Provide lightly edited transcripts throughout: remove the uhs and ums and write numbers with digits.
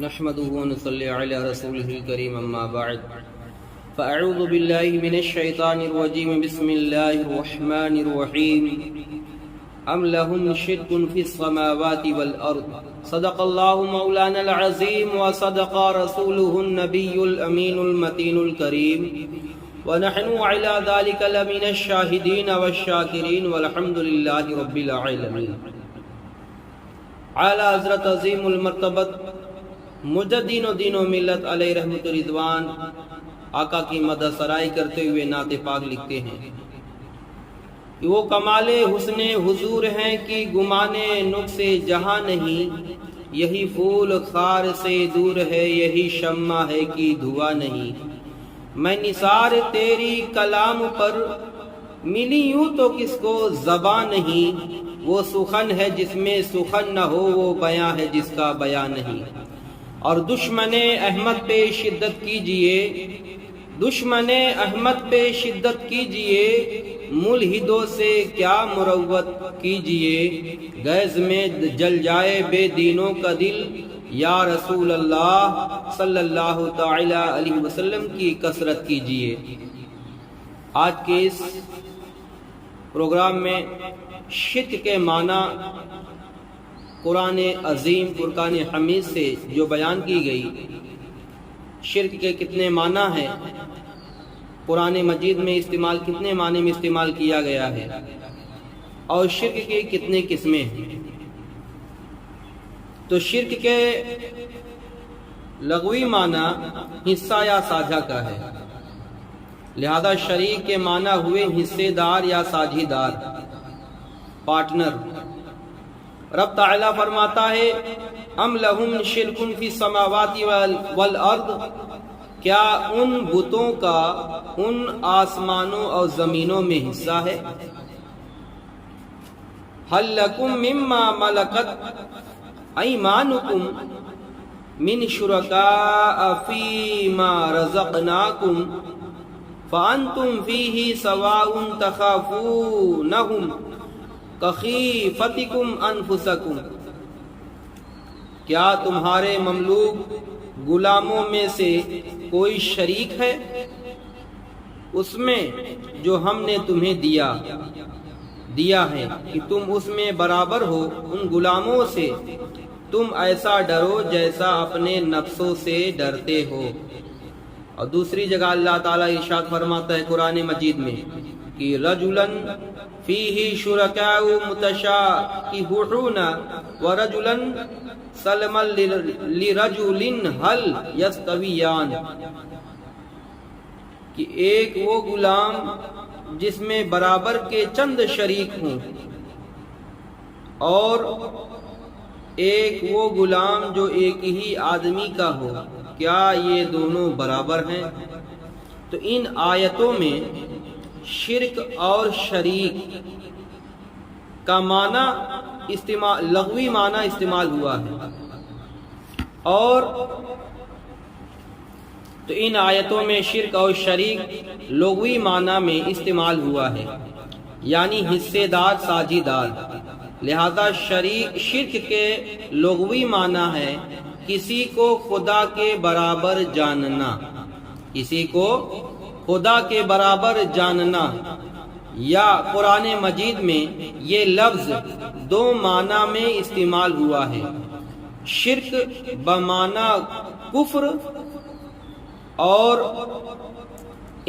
نحمده ونصلي على رسوله الكريم اما بعد فاعوذ بالله من الشيطان الرجيم بسم الله الرحمن الرحيم ام لهم شرك في السماوات والارض صدق الله مولانا العظيم وصدق رسوله النبي الامين المتين الكريم ونحن على ذلك لمن الشاهدين والشاكرين والحمد لله رب العالمين. اعلی حضرت عظیم المرتبت مجدین و دین و ملت علیہ رحمت رضوان آقا کی مدح سرائی کرتے ہوئے نعت پاک لکھتے ہیں کہ وہ کمال حسن حضور ہیں کہ گمانے نقص جہاں نہیں، یہی پھول خار سے دور ہے، یہی شمع ہے کہ دھواں نہیں. میں نثار تیری کلام پر ملی یوں تو کس کو زبان نہیں، وہ سخن ہے جس میں سخن نہ ہو، وہ بیان ہے جس کا بیان نہیں. اور دشمن احمد پہ شدت کیجئے، دشمن احمد پہ شدت کیجئے، ملحدوں سے کیا مروت کیجئے. گیز میں جل جائے بے دینوں کا دل، یا رسول اللہ صلی اللہ تعالی علیہ وسلم کی کثرت کیجئے. آج کے اس پروگرام میں شرک کے معنی قرآن عظیم فرقان حمید سے جو بیان کی گئی، شرک کے کتنے معنی ہیں، قرآن مجید میں استعمال کتنے معنی میں استعمال کیا گیا ہے، اور شرک کی کتنے قسمیں ہیں. تو شرک کے لغوی معنی حصہ یا ساجھا کا ہے، لہذا شریک کے معنی ہوئے حصے دار یا ساجھی دار، پارٹنر. رب تعالیٰ فرماتا ہے ام لہم شرک فی السماوات والارض، کیا ان بتوں کا ان آسمانوں اور زمینوں میں حصہ ہے. حل لکم مما ملکت ایمانکم من شرکاء فیما رزقناکم فانتم فیہ سواء تخافونہم کخیفتکم انفسکم، کیا تمہارے مملوک غلاموں میں سے کوئی شریک ہے اس میں جو ہم نے تمہیں دیا ہے کہ تم اس میں برابر ہو. ان غلاموں سے تم ایسا ڈرو جیسا اپنے نفسوں سے ڈرتے ہو. اور دوسری جگہ اللہ تعالیٰ ارشاد فرماتا ہے قرآن مجید میں کہ رجلاً فیہ شرکاء متشاکہون ورجلاً سلما لرجل هل یستویان، کہ ایک وہ غلام جس میں برابر کے چند شریک ہوں، اور ایک وہ غلام جو ایک ہی آدمی کا ہو، کیا یہ دونوں برابر ہیں. تو ان آیتوں میں شرک اور شریک کا معنی لغوی معنی استعمال ہوا ہے، اور تو ان آیتوں میں شرک اور شریک لغوی معنی میں استعمال ہوا ہے، یعنی حصے دار ساجھی دار. لہذا شرک کے لغوی معنی ہے کسی کو خدا کے برابر جاننا، کسی کو خدا کے برابر جاننا. یا قرآن مجید میں یہ لفظ دو معنی میں استعمال ہوا ہے. شرک بمعنی کفر، اور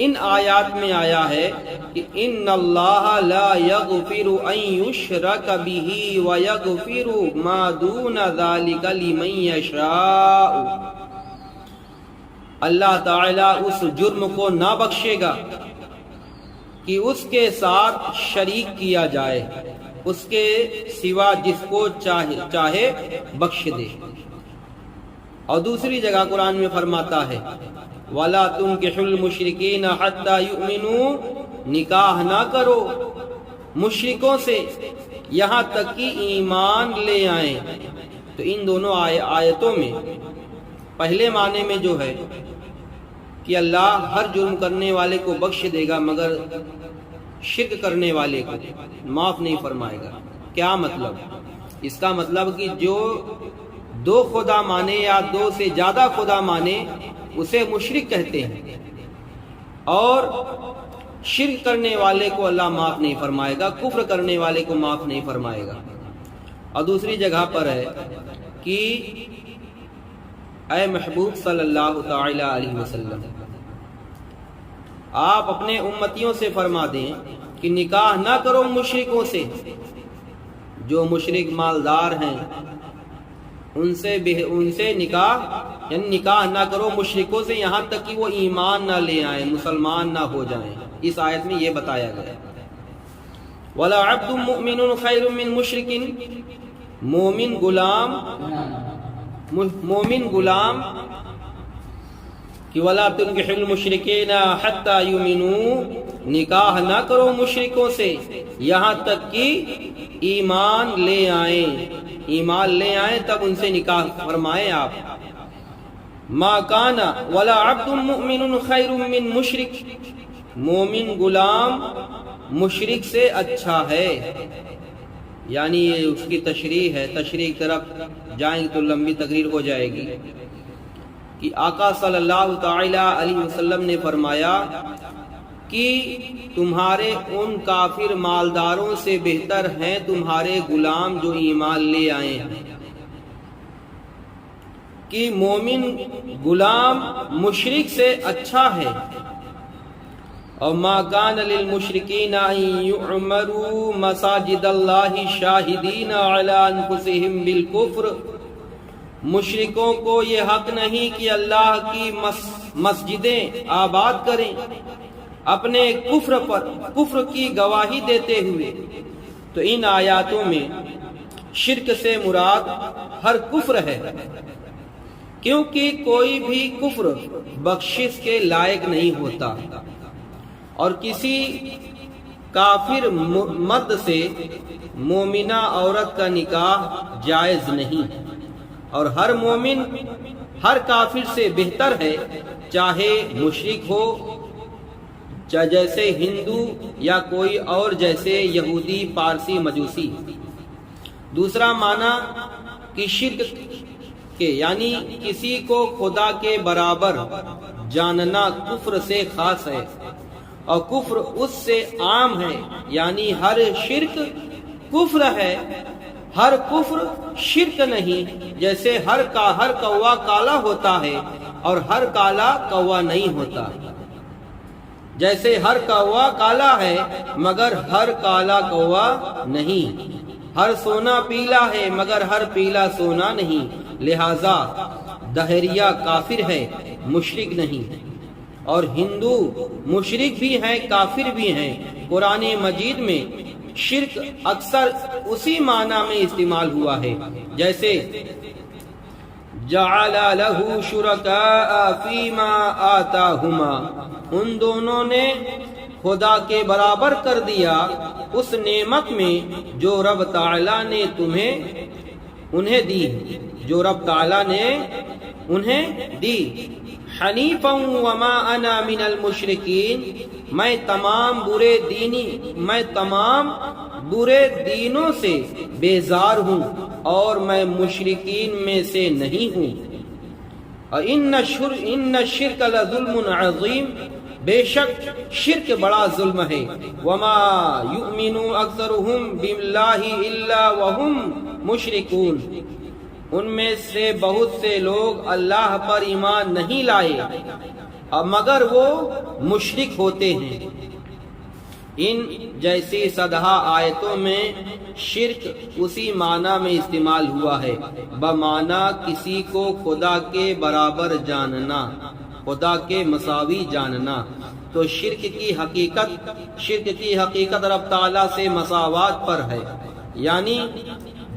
ان آیات میں آیا ہے کہ ان اللہ لا یغفر ان یشرک بہ ویغفر ما دون ذلک لمن یشاء. اللہ تعالیٰ اس جرم کو نہ بخشے گا کہ اس کے ساتھ شریک کیا جائے، اس کے سوا جس کو چاہے بخش دے. اور دوسری جگہ قرآن میں فرماتا ہے وَلَا تُنْكِحُوا الْمُشْرِكِينَ حَتَّى يُؤْمِنُوا، نکاح نہ کرو مشرکوں سے یہاں تک کہ ایمان لے آئیں. تو ان دونوں آیتوں میں پہلے معنی میں جو ہے کہ اللہ ہر جرم کرنے والے کو بخش دے گا مگر شرک کرنے والے کو معاف نہیں فرمائے گا. کیا مطلب؟ اس کا مطلب کہ جو دو خدا مانے یا دو سے زیادہ خدا مانے اسے مشرک کہتے ہیں، اور شرک کرنے والے کو اللہ معاف نہیں فرمائے گا، کفر کرنے والے کو معاف نہیں فرمائے گا۔ اور دوسری جگہ پر ہے کہ اے محبوب صلی اللہ تعالی علیہ وسلم، آپ اپنے امتیوں سے فرما دیں کہ نکاح نہ کرو مشرکوں سے، جو مشرک مالدار ہیں ان سے نکاح، یعنی نکاح نہ کرو مشرکوں سے یہاں تک کہ وہ ایمان نہ لے آئیں، مسلمان نہ ہو جائیں۔ اس آیت میں یہ بتایا گیا، وَلَا عَبْدٌ مُؤْمِنٌ خَيْرٌ مِّن مُشْرِكٍ، مومن غلام کہ وَلَا تُنكِحُوا الْمُشْرِكِينَ حَتَّى يُؤْمِنُوا، نکاح نہ کرو مشرکوں سے یہاں تک کہ ایمان لے آئیں، تب ان سے نکاح فرمائیں آپ۔ ما کان ولا عبد مؤمن خیر من مشرک، مومن غلام مشرک سے اچھا ہے، یعنی یہ اس کی تشریح ہے، تشریح کی طرف جائیں تو لمبی تقریر ہو جائے گی کہ آقا صلی اللہ تعالی علیہ وسلم نے فرمایا کہ تمہارے ان کافر مالداروں سے بہتر ہیں تمہارے غلام جو ایمان لے آئے ہیں، کہ مومن غلام مشرک سے اچھا ہے۔ اور ما کان للمشرکین ان یعمروا مساجد اللہ شاہدین علی انفسہم بالکفر، مشرکوں کو یہ حق نہیں کہ اللہ کی مسجدیں آباد کریں اپنے کفر کی گواہی دیتے ہوئے۔ تو ان آیاتوں میں شرک سے مراد ہر کفر ہے، کیونکہ کوئی بھی کفر بخشش کے لائق نہیں ہوتا، اور کسی کافر مرد سے مومنہ عورت کا نکاح جائز نہیں، اور ہر مومن ہر کافر سے بہتر ہے، چاہے مشرک ہو، چاہے جیسے ہندو یا کوئی اور جیسے یہودی، پارسی، مجوسی۔ دوسرا معنی کہ شرک کے یعنی کسی کو خدا کے برابر جاننا کفر سے خاص ہے، اور کفر اس سے عام ہے، یعنی ہر شرک کفر ہے، ہر کفر شرک نہیں۔ جیسے ہر کوا کالا ہوتا ہے اور ہر کالا کوا نہیں ہوتا، جیسے ہر کوا کالا ہے مگر ہر کالا کوا نہیں، ہر سونا پیلا ہے مگر ہر پیلا سونا نہیں، لہذا دہریہ کافر ہے، مشرک نہیں۔ اور ہندو مشرک بھی ہیں، کافر بھی ہیں۔ قرآن مجید میں شرک اکثر اسی معنی میں استعمال ہوا ہے، جیسے جعل له شرکاء فیما آتاہما، ان دونوں نے خدا کے برابر کر دیا اس نعمت میں جو رب تعالیٰ نے انہیں دی، جو رب تعالیٰ نے انہیں دی۔ حنیفا وما انا من المشرکین، میں تمام برے دینوں سے بیزار ہوں اور میں مشرکین میں سے نہیں ہوں۔ ان الشرک لظلم عظیم، بے شک شرک بڑا ظلم ہے۔ وما یؤمن اکثرهم باللہ الا وهم مشرکون، ان میں سے بہت سے لوگ اللہ پر ایمان نہیں لائے مگر وہ مشرک ہوتے ہیں۔ ان جیسی سدھا آیتوں میں شرک اسی معنی میں استعمال ہوا ہے، بمعنی کسی کو خدا کے برابر جاننا، خدا کے مساوی جاننا۔ تو شرک کی حقیقت رب تعالیٰ سے مساوات پر ہے، یعنی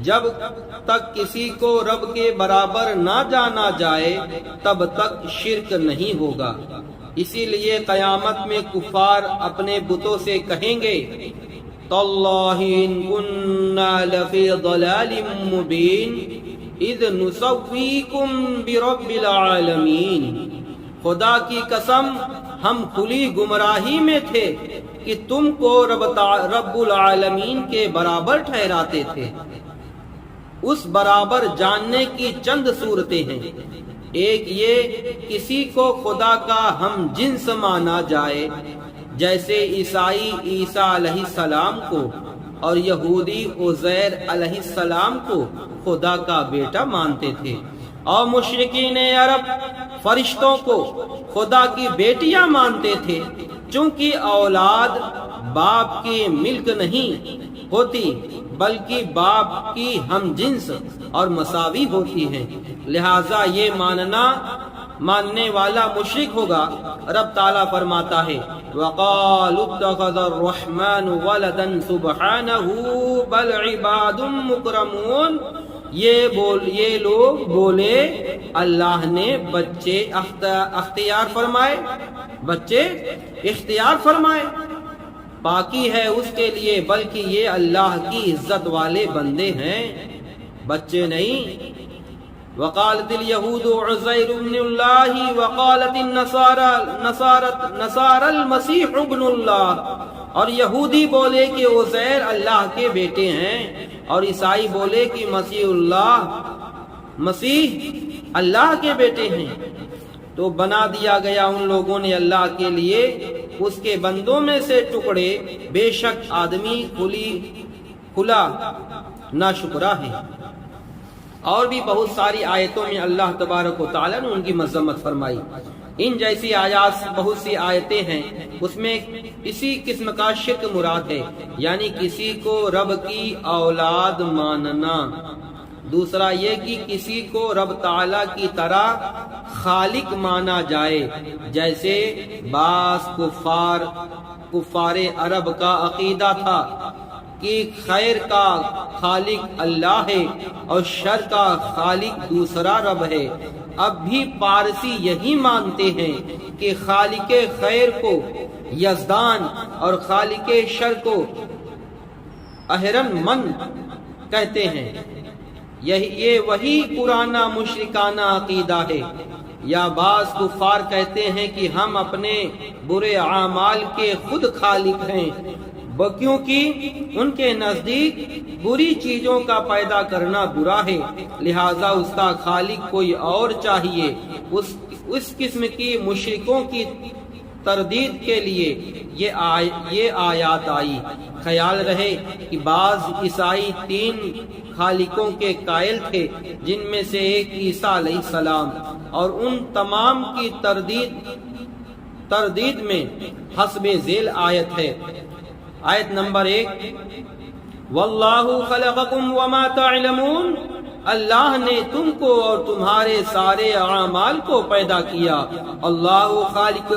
جب تک کسی کو رب کے برابر نہ جانا جائے تب تک شرک نہیں ہوگا۔ اسی لیے قیامت میں کفار اپنے بتوں سے کہیں گے تاللہ ان کننا لفی ضلال مبین اذ نسویکم برب العالمین، خدا کی قسم ہم کھلی گمراہی میں تھے کہ تم کو رب العالمین کے برابر ٹھہراتے تھے۔ اس برابر جاننے کی چند صورتیں ہیں۔ ایک یہ کسی کو خدا کا ہم جنس مانا جائے، جیسے عیسائی عیسیٰ علیہ السلام کو اور یہودی عزیر علیہ السلام کو خدا کا بیٹا مانتے تھے، اور مشرکین عرب فرشتوں کو خدا کی بیٹیاں مانتے تھے، چونکہ اولاد باپ کی ملک نہیں ہوتی بلکہ باپ کی ہم جنس اور مساوی ہوتی ہیں، لہذا یہ ماننے والا مشرک ہوگا۔ رب تعالیٰ فرماتا ہے وَقَالُوا اتَّخَذَ الرَّحْمَنُ وَلَدًا سُبْحَانَهُ بَلْ عِبَادٌ مُكْرَمُونَ، یہ لوگ بولے اللہ نے بچے اختیار فرمائے، پاکی ہے اس کے لیے، بلکہ یہ اللہ کی عزت والے بندے ہیں، بچے نہیں۔ وقالت اليهود عزير ابن الله وقالت النصارى المسيح ابن الله، اور یہودی بولے کہ عزیر اللہ کے بیٹے ہیں، اور عیسائی بولے کہ مسیح اللہ کے بیٹے ہیں۔ تو بنا دیا گیا ان لوگوں نے اللہ کے لیے اس کے بندوں میں سے ٹکڑے، بے شک آدمی کھلا ناشکرا ہے۔ اور بھی بہت ساری آیتوں میں اللہ تبارک و تعالیٰ نے ان کی مذمت فرمائی۔ ان جیسی آیات بہت سی آیتیں ہیں، اس میں کسی قسم کا شرک مراد ہے، یعنی کسی کو رب کی اولاد ماننا۔ دوسرا یہ کہ کسی کو رب تعالیٰ کی طرح خالق مانا جائے، جیسے بعض کفار عرب کا عقیدہ تھا کہ خیر کا خالق اللہ ہے اور شر کا خالق دوسرا رب ہے۔ اب بھی پارسی یہی مانتے ہیں کہ خالق خیر کو یزدان اور خالق شر کو اہرن من کہتے ہیں۔ یہ وہی پرانا مشرکانہ عقیدہ ہے۔ یا بعض کفار کہتے ہیں کہ ہم اپنے برے اعمال کے خود خالق ہیں، کیونکہ ان کے نزدیک بری چیزوں کا پیدا کرنا برا ہے، لہذا اس کا خالق کوئی اور چاہیے۔ اس قسم کی مشرکوں کی تردید کے لیے یہ آیات آئی۔ خیال رہے کہ بعض عیسائی 3 خالقوں کے قائل تھے، جن میں سے ایک عیسیٰ علیہ السلام، اور ان تمام کی تردید میں حسب ذیل آیت ہے۔ آیت نمبر 1، واللہ خلقکم وما تعلمون، اللہ نے تم کو اور تمہارے سارے اعمال کو پیدا کیا۔ اللہ خالق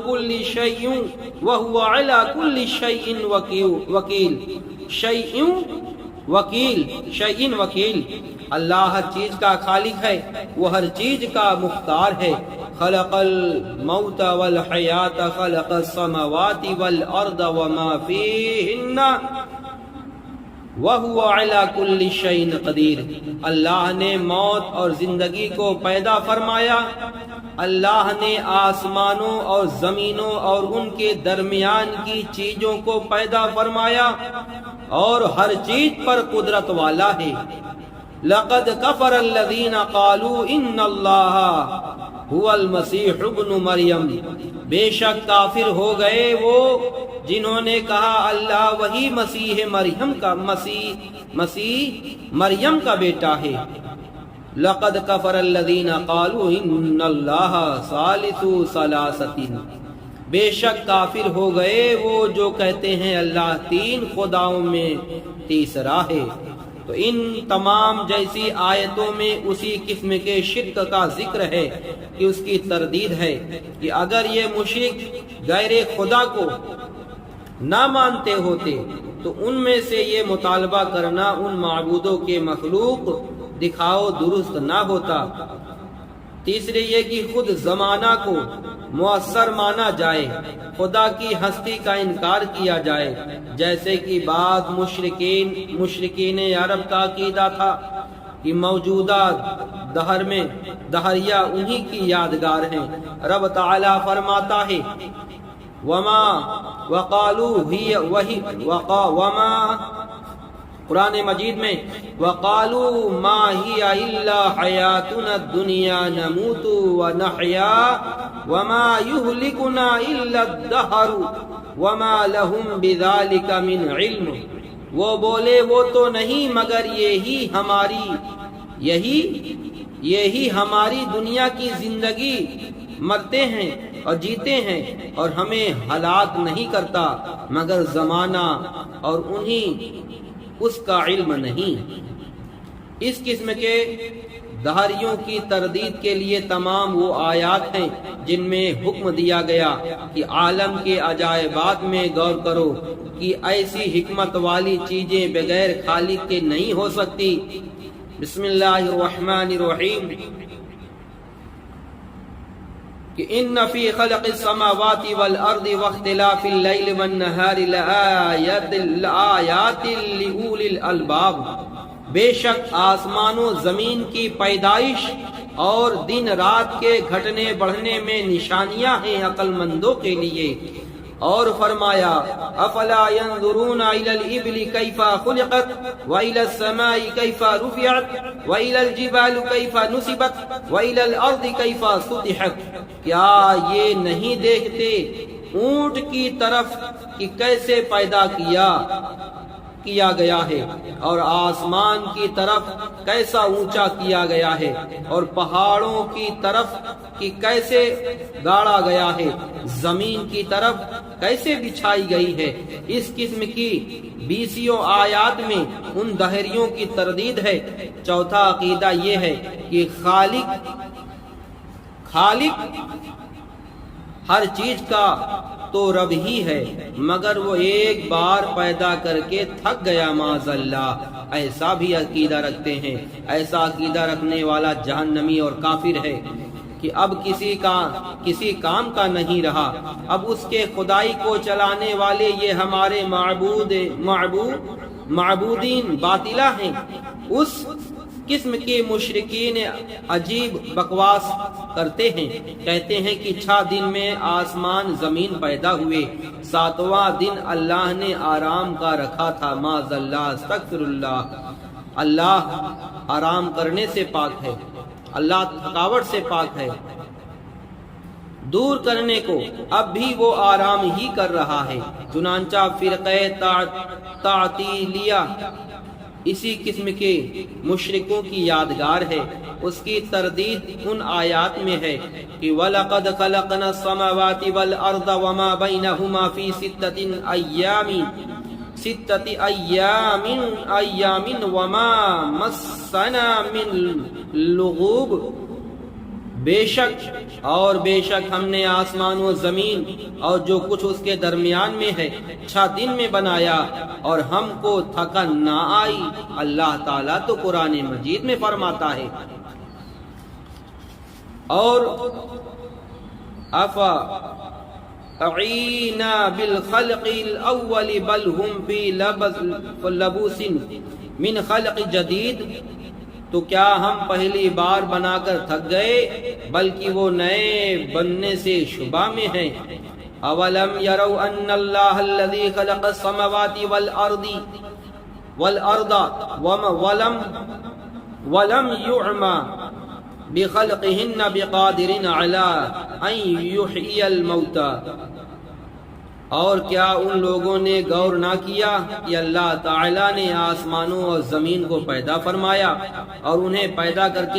کل شیء وہو علی کل شیء وکیل، اللہ ہر چیز کا خالق ہے، وہ ہر چیز کا مختار ہے۔ خلق الموت والحیات، خلق السماوات والارض وما فیہن وَهُوَ عَلَى كُلِّ شَيْءٍ قَدِيرٌ، اللہ نے موت اور زندگی کو پیدا فرمایا، اللہ نے آسمانوں اور زمینوں اور ان کے درمیان کی چیزوں کو پیدا فرمایا اور ہر چیز پر قدرت والا ہے۔ لَقَدْ كَفَرَ الَّذِينَ قَالُوا إِنَّ اللَّهَ هُوَ الْمَسِيحُ ابْنُ مَرْيَمَ، بے شک کافر ہو گئے وہ جنہوں نے کہا اللہ وہی مسیح مریم کا بیٹا ہے۔ لقد کفر الذین قالوا ان اللہ ثالث ثلاثۃ، بے شک کافر ہو گئے وہ جو کہتے ہیں اللہ 3 خداؤں میں تیسرا ہے۔ تو ان تمام جیسی آیتوں میں اسی قسم کے شرک کا ذکر ہے کہ اس کی تردید ہے کہ اگر یہ مشرک غیر خدا کو نہ مانتے ہوتے تو ان میں سے یہ مطالبہ کرنا ان معبودوں کے مخلوق دکھاؤ درست نہ ہوتا۔ تیسرے یہ کہ خود زمانہ کو مؤثر مانا جائے، خدا کی ہستی کا انکار کیا جائے، جیسے کہ بعض مشرکین عرب کا عقیدہ تھا کہ موجودہ دہر میں دہریہ انہی کی یادگار ہیں۔ رب تعالی فرماتا ہے قرآن مجید میں وَقَالُوا مَا هِيَ إِلَّا حَيَاتُنَا الدُّنْيَا نَمُوتُ وَنَحْيَا وَمَا يُهْلِكُنَا إِلَّا الدَّهْرُ وَمَا لَهُمْ بِذَلِكَ مِنْ عِلْمٍ، وہ بولے وہ تو نہیں مگر یہی ہماری دنیا کی زندگی، مرتے ہیں اور جیتے ہیں اور ہمیں ہلاک نہیں کرتا مگر زمانہ، اور انہیں اس کا علم نہیں۔ اس قسم کے دہریوں کی تردید کے لیے تمام وہ آیات ہیں جن میں حکم دیا گیا کہ عالم کے عجائبات میں غور کرو کہ ایسی حکمت والی چیزیں بغیر خالق کے نہیں ہو سکتی۔ بسم اللہ الرحمن الرحیم کہ ان فی خلق السماوات والارض واختلاف اللیل والنہار لآیات لأولی الالباب، بے شک آسمان و زمین کی پیدائش اور دن رات کے گھٹنے بڑھنے میں نشانیاں ہیں عقل مندوں کے لیے۔ اور فرمایا افلا ينظرون الى الابل كيف خلقت والى السماء كيف رفعت والى الجبال كيف نصبت والى الارض كيف سطحت، کیا یہ نہیں دیکھتے اونٹ کی طرف کہ کیسے پیدا کیا گیا ہے، اور آسمان کی طرف کیسا اونچا کیا گیا ہے، اور پہاڑوں کی طرف کہ کیسے گاڑا گیا ہے، زمین کی طرف کیسے بچھائی گئی ہے۔ اس قسم کی 20 آیات میں ان دہریوں کی تردید ہے۔ چوتھا عقیدہ یہ ہے کہ خالق ہر چیز کا تو رب ہی ہے، مگر وہ ایک بار پیدا کر کے تھک گیا معاذ اللہ، ایسا بھی عقیدہ رکھتے ہیں۔ ایسا عقیدہ رکھنے والا جہنمی اور کافر ہے کہ اب کسی کام کا نہیں رہا، اب اس کے خدائی کو چلانے والے یہ ہمارے معبودین باطلہ ہیں۔ اس قسم کے مشرکین عجیب بکواس کرتے ہیں، کہتے ہیں کہ 6 دن میں آسمان زمین پیدا ہوئے، 7واں دن اللہ نے آرام کا رکھا تھا۔ معاذ اللہ، استغفر اللہ۔ اللہ آرام کرنے سے پاک ہے، اللہ تھکاوٹ سے پاک ہے، دور کرنے کو اب بھی وہ آرام ہی کر رہا ہے۔ چنانچہ فرقہ تعطیلیہ اسی قسم کے مشرکوں کی یادگار ہے۔ اس کی تردید ان آیات میں ہے کہ وَلَقَدْ خَلَقْنَا السَّمَاوَاتِ وَالْأَرْضَ وَمَا بَيْنَهُمَا فِي 6 أَيَّامٍ وَمَا مَسَّنَا مِن لُغُوبٍ، بے شک ہم نے آسمان و زمین اور جو کچھ اس کے درمیان میں ہے 6 دن میں بنایا اور ہم کو تھکن نہ آئی۔ اللہ تعالیٰ تو قرآن مجید میں فرماتا ہے اور افَأَعِينَا بِالْخَلْقِ الْأَوَّلِ بَلْ هُمْ فِي لَبُوسٍ مِنْ خَلْقِ جَدِيدٍ، تو کیا ہم پہلی بار بنا کر تھک گئے بلکہ وہ نئے بننے سے شبہ میں ہیں۔ اولم يروا ان اللہ الذي خلق السماوات والارض ولم يعمى بخلقهن بقادر على ان يحيي الموتى، اور کیا ان لوگوں نے غور نہ کیا کہ اللہ تعالیٰ نے آسمانوں اور زمین کو پیدا فرمایا اور انہیں پیدا کر کے